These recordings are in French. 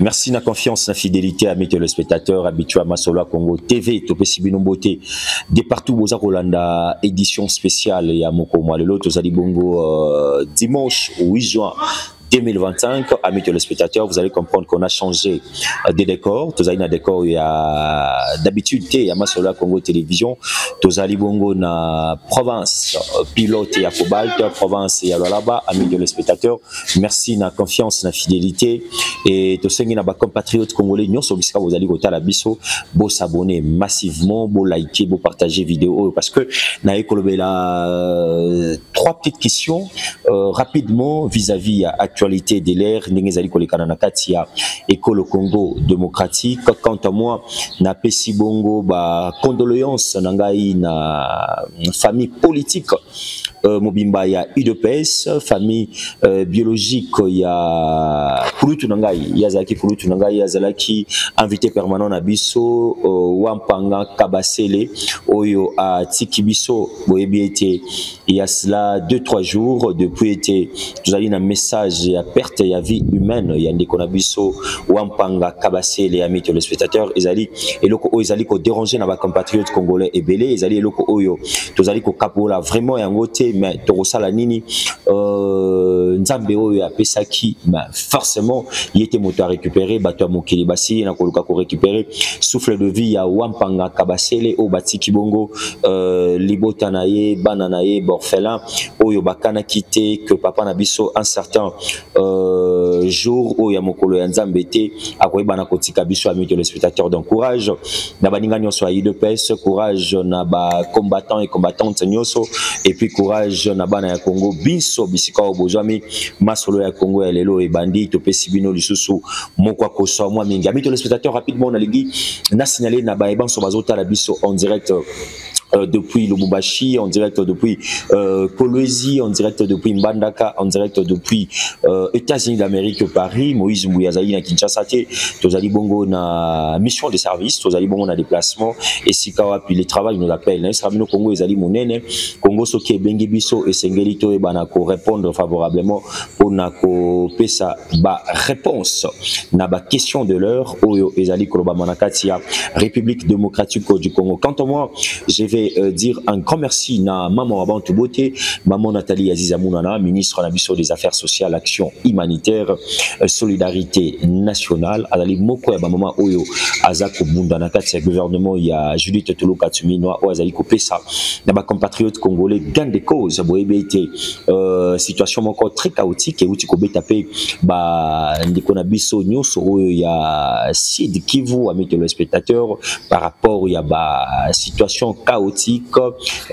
Merci na confiance, na fidélité à mes téléspectateurs habitués à Masolo Congo TV, Topé Sibino Beauté. De partout, Boza Rolanda, édition spéciale et à Moko Malelo, Tozali Bongo, dimanche 8 juin 2025. Amis téléspectateurs, vous allez comprendre qu'on a changé des décors. Tozali na décor, il y a d'habitude, il y a Masolo Congo Télévision. Tozali Bongo na province, pilote et à Cobalt, province et à Lolaba. Amis téléspectateurs, merci na confiance, na fidélité. Et Tosengi na ba compatriotes congolais, nous sommes ici, vous allez goûter la biso, beau s'abonner massivement, beau liker, beau partager vidéo, parce que na écolobe là trois petites questions rapidement vis-à-vis à actualité de l'ère n'engezali kolekana na kati ya école Congo démocratique. Quant à moi, na pesi bongo ba condoléances na ngai na famille politique mobimba ya UDPS, famille biologique ya Kulutu Nangai, yazaki Kulutu Nangai, yazalaki invité permanent na biso Wampanga Kabasele oyo a Tikibiso boyebiete il y a cela 2-3 jours depuis été nous avons un message à perte ya vie humaine ya ndeko na biso Wampanga Kabasele amis téléspectateurs ezali eloko oyo ezali ko déranger na ba compatriotes congolais ebele ezali eloko oyo tozali ko kapola vraiment yango te mais tokosala nini nzambe oyo apesaki mais forcément il était moto à récupérer bato mokili basi na koluka ko récupérer souffle de vie ya Wampanga Kabasele o batiki bongo libota na ye bana na ye orphelin oyo bakana quitté que papa na biso un certain jour oyo ya mokolo ya nzambe te akoyeba na kotika biso amis téléspectateurs. Donc courage na baninga nyonso ya UDPS, courage na ba combattants et combattantes nyonso, et puis courage na bana ya Congo biso bisika obozami masolo ya Congo ya lelo e bandi to pesibino lisusu moko akoso moi mingi. Amis téléspectateurs, rapidement na lingi na signaler na ba ebanso bazota la biso en direct depuis Lubumbashi, en direct depuis Kolwezi, en direct depuis Mbandaka, en direct depuis États-Unis d'Amérique, Paris. Moïse Mbouyazali na Kinshasa, Tozali Bongo na mission de service, Tozali Bongo na déplacement, et Sikawa puis le travail nous appelle. Nesramino Congo ezali monene, Congo soke bengi biso et sengelito e banako répondre favorablement pour nako pesa ba réponse na ba question de l'heure oyo ezali koloba manakatia République démocratique du Congo. Quant à moi, je vais dire un grand merci na maman Abantu Beauté, maman Nathalie Aziza Mounana, ministre nabiso des Affaires sociales, action humanitaire, solidarité nationale. Alali moko ya maman oyo azako bunda na kati ya gouvernement ya Judith Tolo Katsumi no o azali ko pesa na ba compatriotes congolais gain de cause boyebete situation moko très chaotique et uti ko beta pe ba ndiko na biso nyonso oyo ya Sud Kivu amis téléspectateurs par rapport ya ba situation chaotique,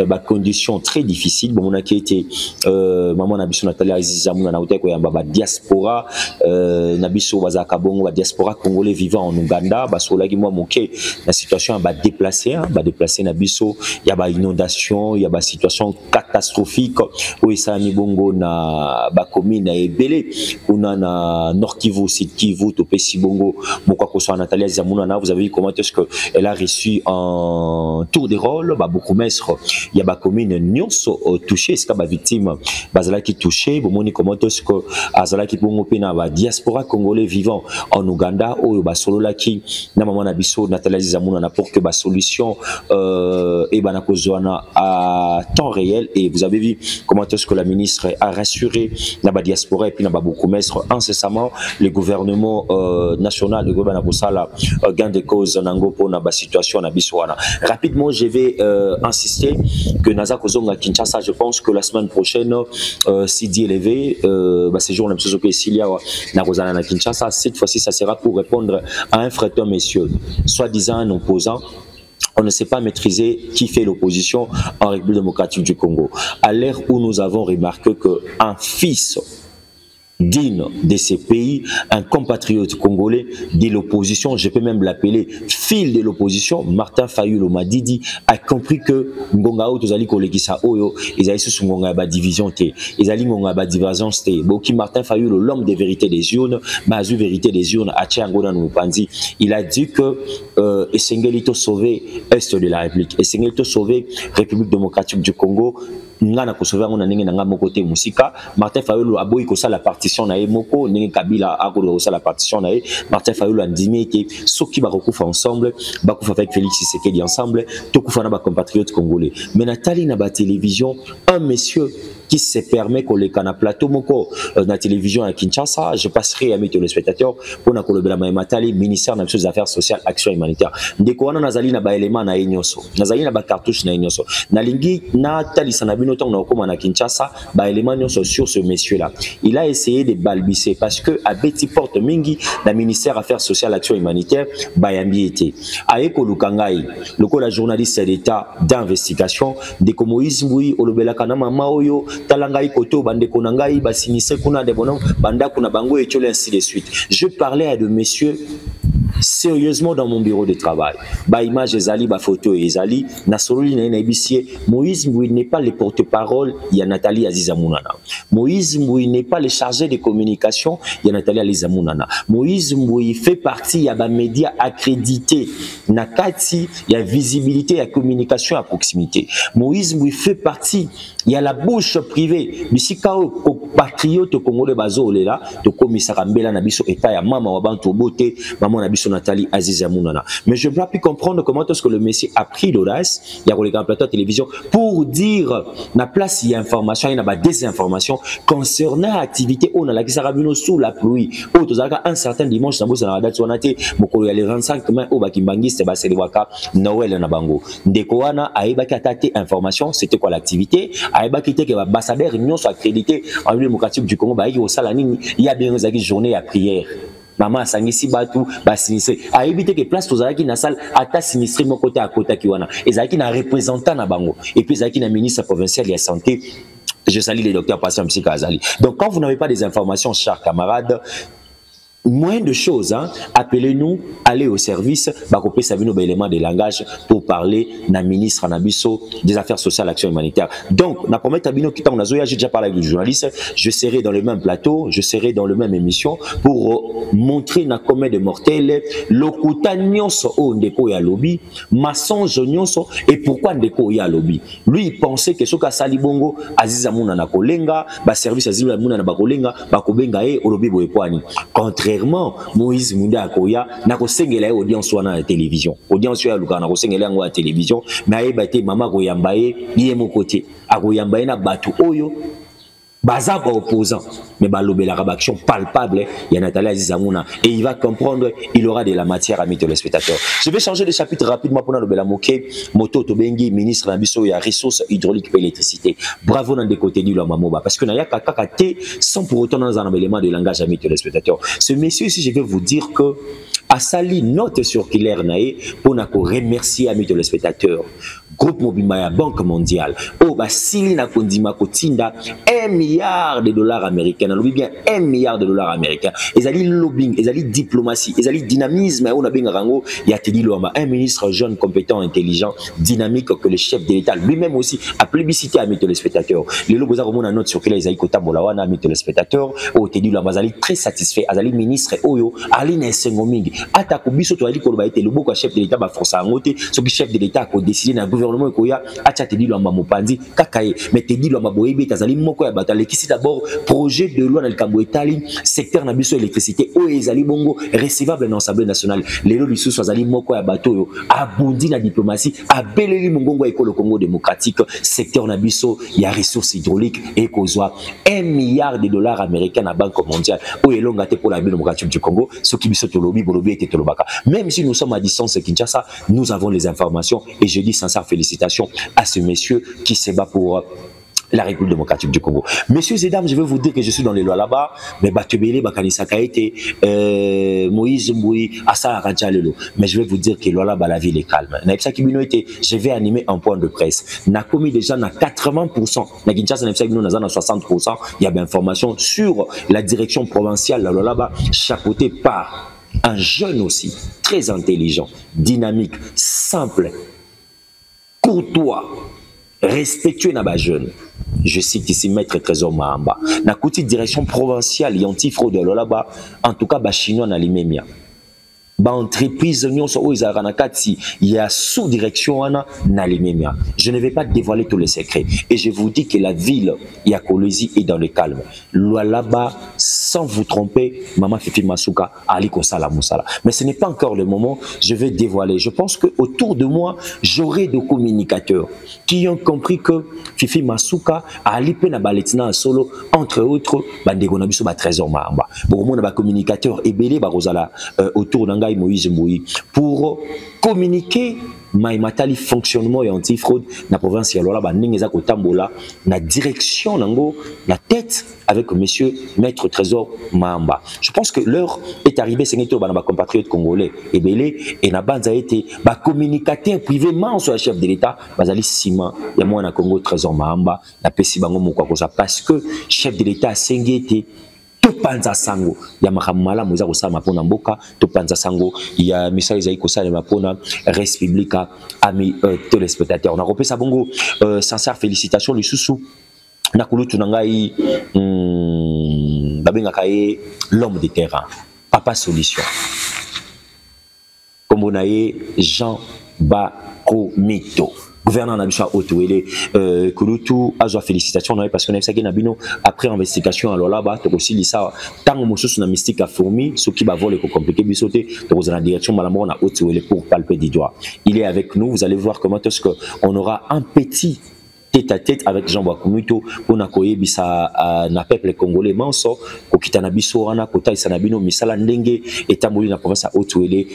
bah, conditions très difficiles. Bon, on a été maman Nabiso Nathalie Aziza Mounana Outeko ya ba diaspora Nabiso Wazaka Bongo ba diaspora congolais vivant en Ouganda, bah solaki moi moké la situation ba déplacer Nabiso ya ba inondation, ya ba situation catastrophique où ça ni bongo na ba commune ebele kuna na Nord Kivu, Sud Kivu, Topesi Bongo moko ko so Nathalie Aziza Mounana. Vous avez vu comment est-ce que elle a reçu un tour de rôle ba beaucoup maître il y a ba commune nyonso touché est-ce que ba victime bazala qui touché bomoni comment est-ce que azala qui bongo pena ba diaspora congolais vivant en Ouganda oyo ba solola ki na maman na biso Nathalie Aziza Mounana pour que ba solution et ba na kozwana à temps réel. Et vous avez vu comment est-ce que la ministre a rassuré na ba diaspora et puis na ba beaucoup maître incessamment le gouvernement national le gouvernement kosala gain de cause nango pona ba situation na biso wana. Rapidement je vais insister que Naza Kozonga Kinshasa, je pense que la semaine prochaine, si Dieu est élevé, séjour na Kinshasa, cette fois-ci, ça sera pour répondre à un frère messieurs, soi-disant un opposant. On ne sait pas maîtriser qui fait l'opposition en République démocratique du Congo. À l'ère où nous avons remarqué qu'un fils digne de ces pays, un compatriote congolais de l'opposition, je peux même l'appeler fil de l'opposition, Martin Fayulu Madidi, a compris que Ngonga o tozali kolekisa oyo ezali sous Ngonga ba division te, ezali Ngonga ba divergence te. Boki Martin Fayulu, l'homme de vérité des urnes, bazu vérité des urnes, ache Angola Nupanzi, il a dit que Essengelito sauver est de la République, Essengelito sauver République démocratique du Congo. ngana ko sauver ngona ndenge nga moko te musika. Martin Fayulu aboyi ko la partition na ye moko ndenge Kabila akolo ko la partition na ye. Martin Fayulu andimi ete soki ba kokufa ensemble ba kokufa avec Félix Tshisekedi ensemble to kufa na ba compatriotes congolais. Mais Nathalie na ba télévision un monsieur qui se permet qu'on les canne plateau moko na télévision à Kinshasa. Je passerai à mes téléspectateurs pour na kolobela Nathalie ministère des affaires sociales action humanitaire ndeko wana nazali na ba élément na enyoso nazali na ba cartouche na enyoso na lingi na talisa na bino tong na okoma na Kinshasa ba élément nyonso sur ce monsieur là. Il a essayé de balbisser parce que à Betty Porte mingi na ministère affaires sociales action humanitaire ba yambi été ayeko lukangai lokola journaliste d'état d'investigation ndeko Moïse Mbui olobela kana mama oyo talangai koto bande konangai basinise kuna de bonon banda kuna bango et ainsi de suite. Je parlais à de messieurs sérieusement dans mon bureau de travail. Ba image ezali, ba photo ezali, na sololi na ebisie. Moïse Mbui n'est pas le porte-parole, il y a Nathalie Aziza Mounana. Moïse Mbui n'est pas le chargé de communication, il y a Nathalie Aziza Mounana. Moïse Mbui fait partie, il y a des médias accrédités. Nakati, il y a visibilité, il y a communication à proximité. Moïse Mbui fait partie, il y a la bouche privée. Bisikao patriote congolais bazo là, to komisara mbela na biso eta ya mama wa bantu bote, maman na biso Nathalie Aziza Mounana. Mais je ne peux plus comprendre comment est-ce que le monsieur a pris l'audace, il y a un plateau de télévision, pour dire, na place il y a information, il y a des désinformations concernant l'activité, on a la Kisarabino sous la pluie, un certain dimanche, dans la date, on a été, il y a les 25 mains au Bakimbangi, c'est Bassé Waka, Noël Nabango. Ndekoana, Aïbaki a tâté information, c'était quoi l'activité, Aïbaki était ambassadeur, union soit accrédité en République démocratique du Congo, au Salanini, il y a bien une journée à prière. Maman sangisi batu ba sinistre a évité que place tozalaki na salle ata sinistre mon côté à côté kiwana ezalaki na représentant na bango et puis ezalaki na ministre provincial de la santé. Je salue les docteurs Patient Psyka Azali. Donc quand vous n'avez pas des informations, chers camarades, moins de choses, hein, appelez-nous, allez au service, bakopé savino élément de langage pour parler na ministre Nabiso des affaires sociales, action humanitaire. Donc, na promet tabino qui t'en j'ai déjà parlé avec le journaliste, je serai dans le même plateau, je serai dans le même émission pour montrer na commet de mortels, lokuta nyonso o ndeko ya lobby, mensonge nyonso et pourquoi ndeko ya lobby. Lui il pensait que soka salibongo Aziza Mouna na kolenga, ba service Aziza Mouna na bakolenga, bakobenga e olobi boekwani. Contrairement Moïse Munda Akoya na kosengela audience wana à la télévision. Audience ya luka na kosengela ngo à la télévision, na ebate mama koyambaye yé mo côté. Akoyambaye na batu oyo baza ba opposant mais balobela action palpable il y a Nathalie Aziza Mouna et il va comprendre, il aura de la matière à mettre les spectateurs. Je vais changer de chapitre rapidement pour lobela moké moto tobengi ministre na biso ya ressources hydrauliques et électricité. Bravo dans des côtés du Mamoba parce que na ya kaka té sans pour autant dans un élément de langage à mettre les spectateurs. Ce monsieur ici je vais vous dire que a sali note circulaire nae pour na ko remercier à mettre les spectateurs. Groupe Mobimaya Banque mondiale oh ba sili na kondima kotinda 1 milliard de dollars américains, on bien 1 milliard de dollars américains. Ils allaient lobbying, ils allaient diplomatie, ils allaient dynamisme. On a bien rango, il y a Teddy Luamba, un ministre jeune, compétent, intelligent, dynamique que le chef de l'État lui-même aussi a plébiscité à mettre les spectateurs. Les lobos ont une note sur que les Aïkota Bolawana a mis les spectateurs. Oh Teddy Luamba, ils allaient très satisfaits. Ils allaient ministre Oyo, Aline Sengoming, Atakubiso, tu as dit qu'on va être le beau chef de l'État, force à monter. Ce qui chef de l'État a décidé dans le gouvernement Koya, Acha Teddy Luamba Mopandi, Kakaye, mais Teddy Luamba Boébi, Tazali Moko. Qui d'abord projet de loi dans le Cambo Itali secteur nabiso électricité o ezali bongo recevable dans l'Assemblée nationale les lois du sous azali moko ya bato abondi na diplomatie abeleli mongongo ekolo Congo démocratique secteur nabiso ya ressources hydrauliques et kozwa 1 milliard de dollars américains na banque mondiale o elonga te pour la démocratique du Congo ce qui biso to lobby bolobi et to lobaka même si nous sommes à distance Kinshasa nous avons les informations et je dis sincère félicitations à ce monsieur qui se bat pour la République démocratique du Congo. Messieurs et dames, je vais vous dire que je suis dans les lois là-bas, mais Batubele, Bakanisa Kaete, Moïse Mboui, Assa Radjalelo. Mais je vais vous dire que là-bas, la ville est calme. Je vais animer un point de presse. N'a commis déjà 80%. N'a Kinshasa, n'a 60%. Il y a bien information sur la direction provinciale là-bas, chapeautée par un jeune aussi, très intelligent, dynamique, simple, courtois, respectueux n'a pas jeune. Je cite ici Maître Trésor Mahamba. Na côté direction provinciale et anti-fraude là-bas, en tout cas, chinois na limemia. ba entreprise nyonso o izara na kati ya sous direction wana na limemia. Je ne vais pas dévoiler tous les secrets et je vous dis que la ville ya Kolwezi est dans le calme. Là-bas, sans vous tromper, Maman Fifi Masuka ali kosala musala. Mais ce n'est pas encore le moment, je vais dévoiler. Je pense que autour de moi, j'aurai des communicateurs qui ont compris que Fifi Masuka ali pe na baletina solo entre autres bandeko na biso ba trésor mamba. Bon mon ba communicateur ebele ba rozala autour d'Angai Moïse Mboui pour communiquer Matali fonctionnement et anti-fraude na province ya Lola ba ningeza ko tambola na direction nango la tête avec monsieur maître Trésor Mamba. Je pense que l'heure est arrivée, c'est que ba compatriotes congolais et belé et na banza été ba communicateur privé man sur le chef de l'état bazali sima ya moi na Congo Trésor Mamba na pesi bango moko koza parce que chef de l'état sengete Panza sango ya makamala moza kosala mapona mboka to panza sango ya misali za ikosala mapona res publica ami téléspectateurs on a repé ça bongo sincère félicitations le sousou na kulutu nangai babenga kaye l'homme de terrain papa solution comme on a Jean Bakomito gouverneur Nabisha Otoele, Kulutu, Azwa félicitations, parce qu'on a fait Nabino après investigation, alors là-bas, tu aussi ça, tant que sur la mystique a fourmi, ce qui va voler pour compliquer, bisoté, tu dans la direction, Malamon a Otoele pour palper des doigts. Il est avec nous, vous allez voir comment est-ce qu'on aura un petit tête à tête avec Jean Bakomito pour nakoye bisa na peuple congolais manso ko kitana biso wana kota isanabino misala ndenge etamboli na province Otuele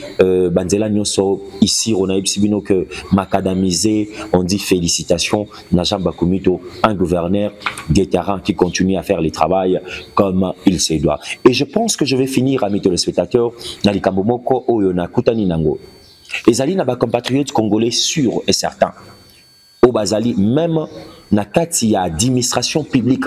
banzela nyonso ici on a bino que macadamisé on dit félicitations na Jean Bakomito un gouverneur d'état qui continue à faire le travail comme il se doit et je pense que je vais finir amis téléspectateurs na likambo moko oyo na kutani nango ezali na ba compatriotes congolais sûrs et certains au Bazali, même na kati ya administration publique,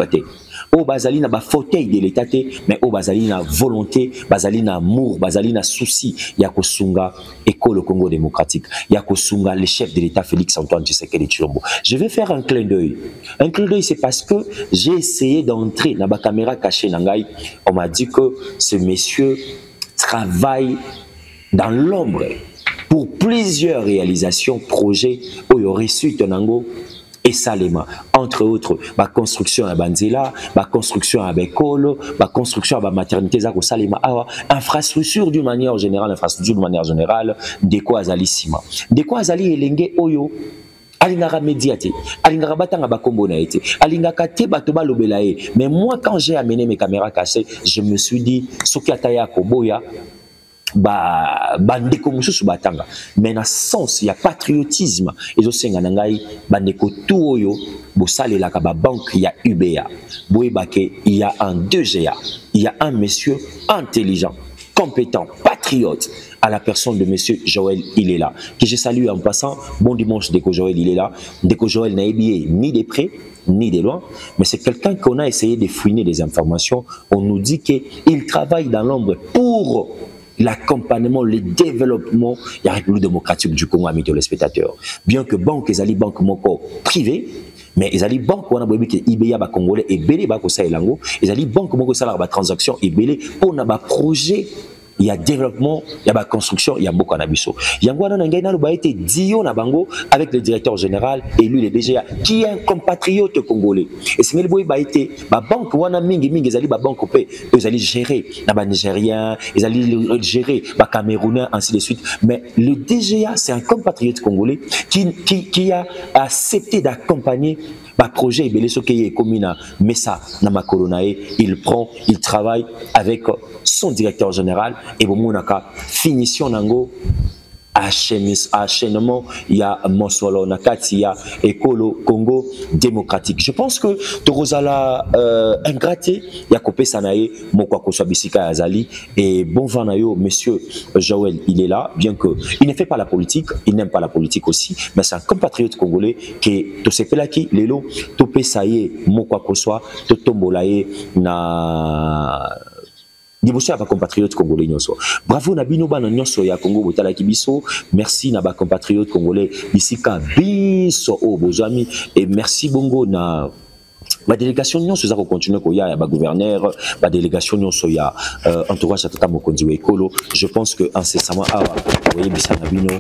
au Bazali na ba fauteuil de l'État, mais au Bazali na volonté, Bazali na amour, Bazali na souci, ya kosunga école Congo démocratique, ya kosunga le chef de l'État Félix Antoine Tshisekedi Tshilombo. Je vais faire un clin d'œil. Un clin d'œil, c'est parce que j'ai essayé d'entrer dans ma caméra cachée Nangai. On m'a dit que ce monsieur travaille dans l'ombre pour plusieurs réalisations, projets, où il y aurait su Tonango et Salema. Entre autres, la construction à Banzela, la construction à Bekolo, la construction à la maternité à Salema, infrastructure d'une manière générale, de quoi Azalissima. De quoi Azali Elenge Oyo. Alingara médiaté, alingara batanga bakombo na été, alingaka te batoba lobelae. Mais moi, quand j'ai amené mes caméras cassées, je me suis dit, Sokiataya Koboya, bandeko mususu batanga mais na sens ya patriotisme ezosenga na ngai bandeko tout oyo bosalela ka ba banque ya UBA boyebake il y a un 2GA il y a un monsieur intelligent compétent patriote à la personne de monsieur Joël Ilela que je salue en passant bon dimanche Deko Joël Ilela Deko Joël n'a ébié ni des près ni de loin, mais c'est quelqu'un qu'on a essayé de fouiner des informations. On nous dit qu'il travaille dans l'ombre pour l'accompagnement, le développement de la République démocratique du Congo, amis téléspectateurs. Bien que banque, les banques moko privées, mais les banques, on a besoin que IBA ba congolais et belé ba kosa elango, les banques moko sala ba transaction et belé pour na ba projet. Il y a développement, il y a la construction, il y a beaucoup d'anabiso. Il y a un été Dio Nabango avec le directeur général et lui le DGA qui est un compatriote congolais. Et c'est le boy été la banque wana mingi mingi ils allaient la banque paix, ils allaient gérer les Nigériens, ils allaient gérer les Camerounais ainsi de suite. Mais le DGA c'est un compatriote congolais qui a accepté d'accompagner le projet belé ce qui est commune mais ça Namakolonae il prend, il travaille avec son directeur général et bon monaka finition nango enchaînement il y a Mosolo nakati ya Ekolo Congo démocratique. Je pense que Torozala ingraté ya kopé sanae mokwa koswa bisika azali et bon vanayo monsieur Joël il est là bien que il ne fait pas la politique, il n'aime pas la politique aussi mais c'est un compatriote congolais qui to sepelaki lelo to pesaye mokwa koswa to tombolaye na Dibosso à compatriotes congolais nyoso. Bravo Nabino bana nyoso ya Congo botala kibiso. Merci na ba compatriotes congolais bisika biso o bozami et merci bongo na Ma délégation non ça va continuer qu'il y a ba gouverneur, ma délégation non so ya entourage à tata mokonzi wa ekolo. Je pense que incessamment voyez bisana bino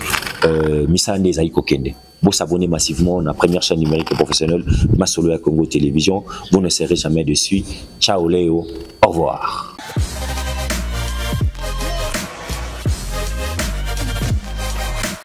misande za ikokende. Vous s'abonnez massivement à la première chaîne numérique professionnelle Masolo ya Congo Télévision. Vous ne serez jamais dessus. Ciao Léo. Au revoir.